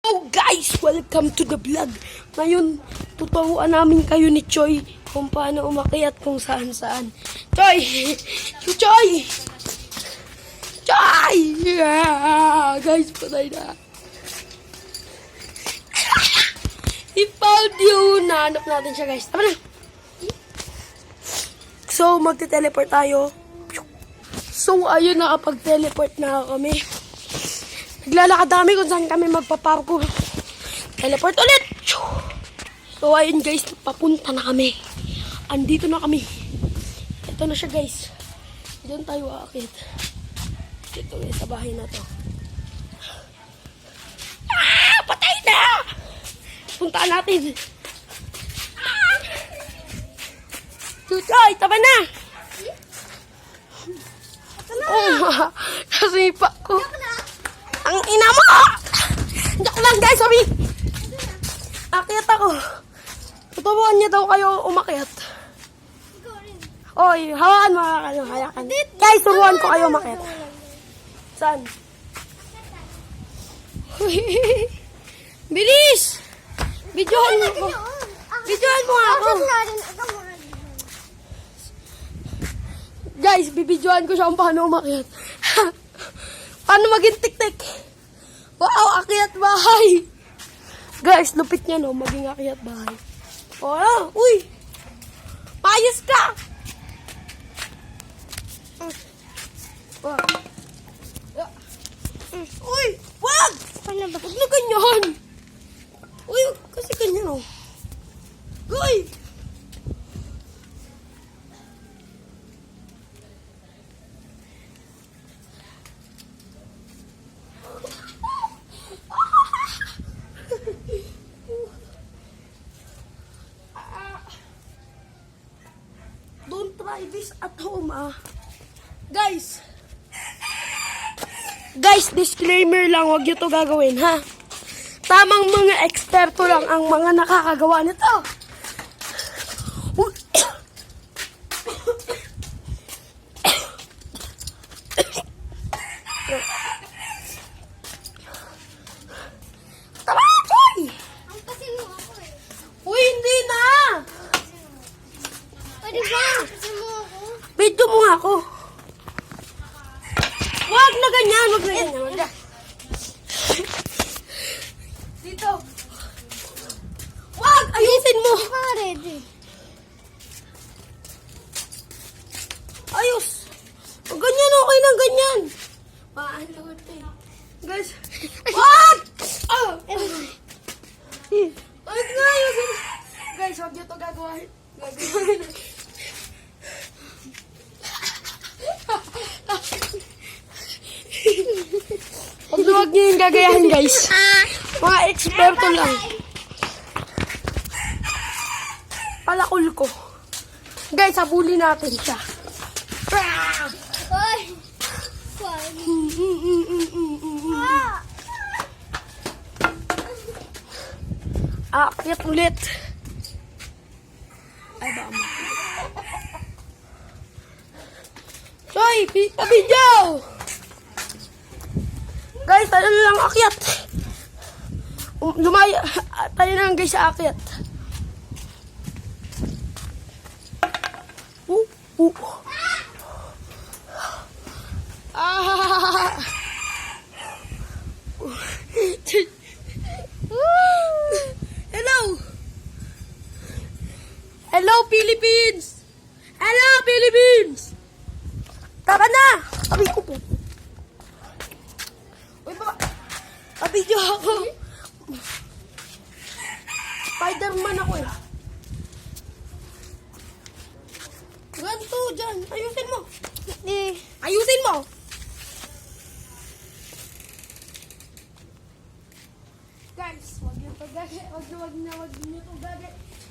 Hello guys! Welcome to the vlog. Ngayon, tuturuan namin kayo ni Choy kung paano umakyat kung saan-saan. Choy! Choy! Choy! Yeah! Guys, patay na. He found you! Nahanap natin siya guys. Tama na! So, magte-teleport tayo. So, ayun, nakapag-teleport na kami. Naglalakad kami kung saan kami magpaparkour. Teleport ulit! So, ayun guys, papunta na kami. Andito na kami. Ito na siya guys. Diyan tayo aakit. Ito guys, sa bahay na to. Ah! Patay na! Puntaan natin. Ah! Tutoy, tama na! Oh, nasipa ko. Ang ina mo! Joke lang guys, sabi. Akyat ako. Tutubuan niya daw kayo umakyat. Oy, hawakan mo. Hawakan. Guys, turuan ko kayo umakyat. Saan? Bilis! Videohan mo ako. Videohan mo ako. Guys, bibidyohan ko siya kung paano umakyat. Paano maging tik-tik? Wow, akyat bahay. Guys, lupit niya no, maging akyat bahay. Oh, uy! Mayos ka! Uy! Wag! Wag na ganyan! Uy, kasi ganyan oh. Uy! Don't try this at home, ah. Guys, disclaimer lang, wag nyo to gagawin, ha? Tamang mga eksperto lang ang mga nakakagawa nito. Tama, Choy! Uy, hindi na! Video mo nga ako. Wag na ganyan, wag na ganyan. Wag na. Dito. Wag, ayusin mo. Ayos. Wag ganyan, okay lang ganyan. Guys. Wag! Oh! Wag na, ayusin. Guys, wag nyo ito gagawin. Huwag niyo yung gagayahin guys. Mga eksperto lang. Palakul ko. Guys, habulin natin siya. Aakyat ulit. Ay, baka mo. Choy, pa-video! Guys, tayo na lang akyat. Lumaya. Tayo na lang guys sa akyat. Ah! Hello! Hello, Philippines! Hello, Philippines! Tara na! Sabi ko po. Uy, baka. Video ako. Spider-Man ako eh. Ganito dyan. Ayusin mo. Ayusin mo. Guys, wag nyo to gagayahin.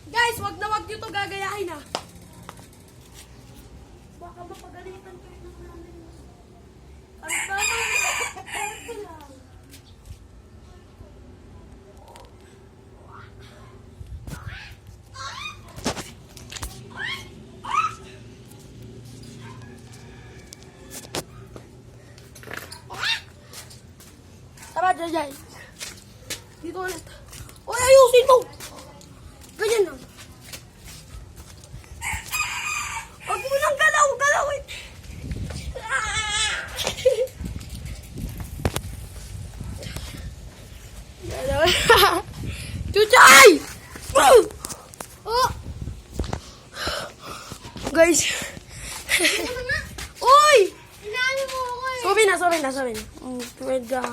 Guys, wag na wag nyo to gagayahin ah. Baka mapagalitan kayo ng namin. Ang tama. Ito lang. Tara, Jai. Dito ulit. Uy, ayusin mo! Ganyan lang. Huwag mo lang galaw-galawin. Chuchay! Oh! Guys. Uy! Inaano mo ako eh. Sabi na.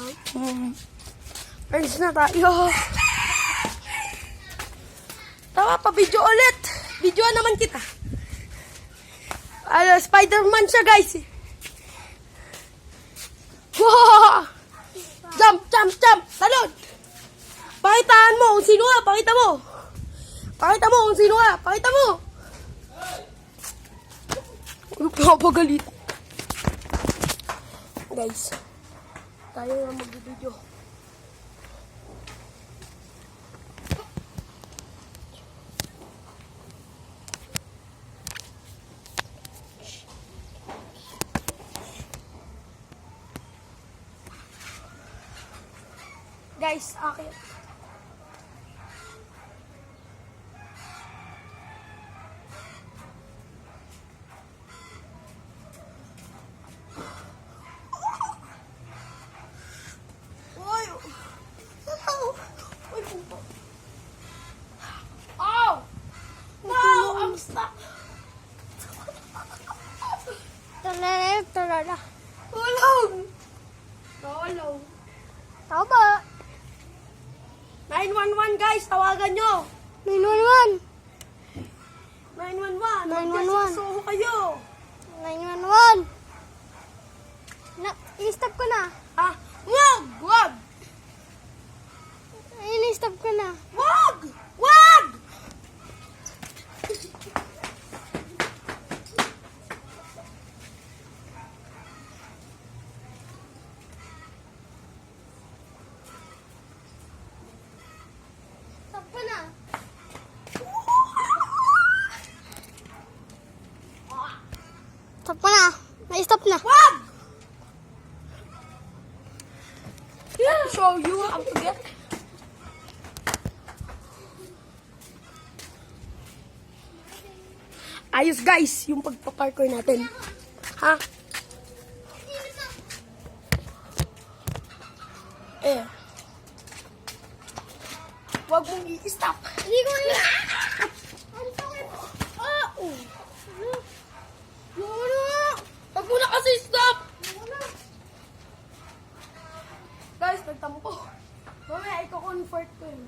Friends na tayo. Tama pa, video ulit. Videoan naman kita. Spider-Man siya, guys. Wow! Jump! Talon! Pakitaan mo kung sino ka. Pakita mo kung sino ka. Pakita mo. Napagalit. Guys, tayo nga mag-video. Guys, akin. Oy! Oy, pupo. Oh! No! I'm stuck. Talala. Tulong! Tulong. Tao ba? 911 guys, tawagan nyo. 911. 911. 911. Suho kayo. 911. I-stop ko na. Ah, wag! I-stop ko na. Wag! Stop ko na. Stop ko na. Na-stop na. Wag! Yeah, show you how to get. Ayos guys, yung pagpaparkour natin. Ha? Wag mong i-stop. Hindi ko na. Ang sakit. Wag mo na kasi stop. Guys, nagtampo. Mamaya, i-convert ko yun.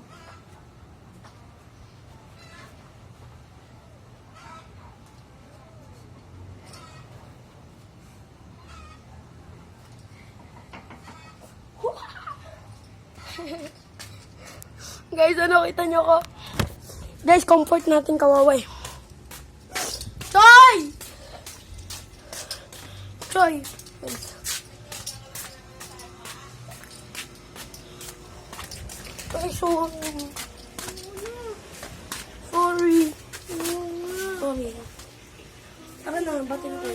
Guys, ano kita nyo ko? Guys, comfort natin kawaway. Choy! Guys. Ay, sorry. Tara na, batin ko.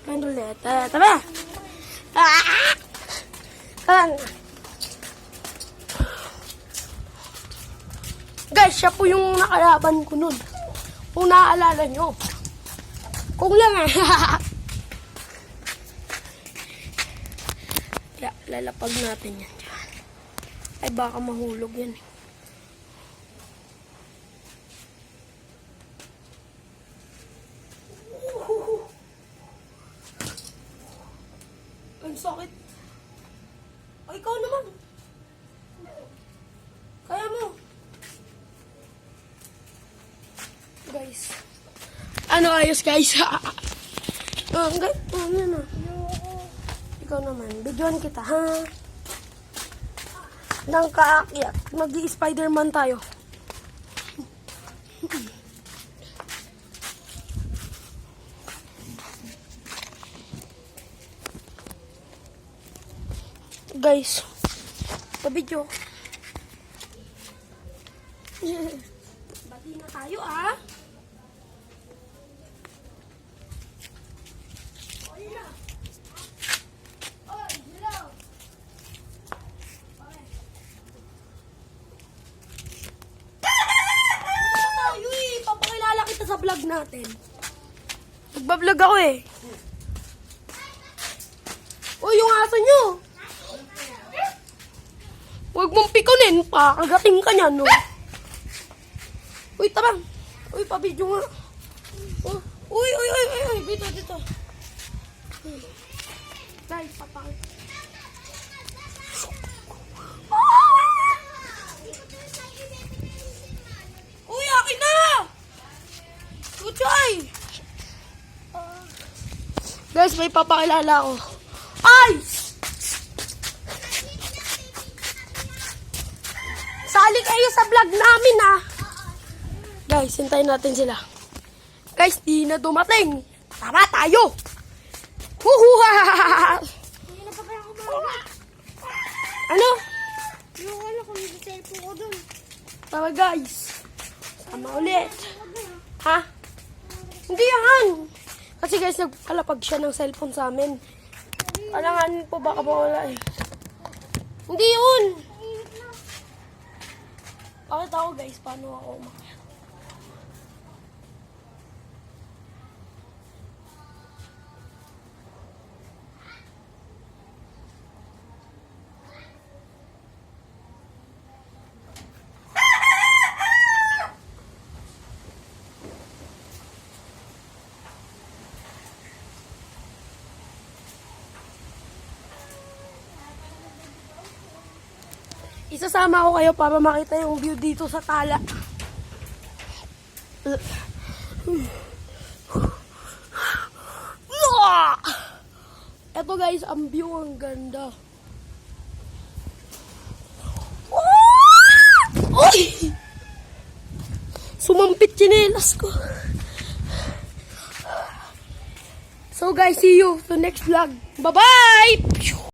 Kandulit. Tara! Tara na. Guys, siya po yung nakalaban ko nun. Kung naaalala nyo. Kung lang Kaya, lalapag natin yan. Ay, baka mahulog yan. Ang sakit. Ay, ikaw naman. Kaya mo. Guys. Ano ayos, guys? Ano na? Ikaw naman. Bidyoan kita, ha? Nang kaakyat. Mag-i-Spider-Man tayo. Guys, pabidyo. Bati na tayo, ah. vlog natin. Nagbablog ako eh. Uy, yung aso nyo. Huwag mong pikunin pa. Kagating ka niyan, no? Uy, tara. Uy, pabidyo nga. Oh. Uy. Dito. Guys, papakit. Uy, akin na! Kuchay! Guys, may papakilala ako. Ay! Sali kayo sa vlog namin, ah! Guys, hintayin natin sila. Guys, di na dumating. Tara, tayo! Huhuha! Hindi na pa kaya ako ba? Ano? Yung ano, kung may cellphone ko dun. Tara, guys. Sama ulit. Ha? Hindi yan. Kasi guys, nagpalapag siya ng cellphone sa amin. Alanganin po, baka mawala eh. Hindi yun. Pakita ko guys, paano ako umakyat. Isasama ko kayo para makita yung view dito sa tala. Eto guys, ang view, ang ganda. Uy! Sumampit chinelas ko. So guys, see you sa next vlog. Bye-bye!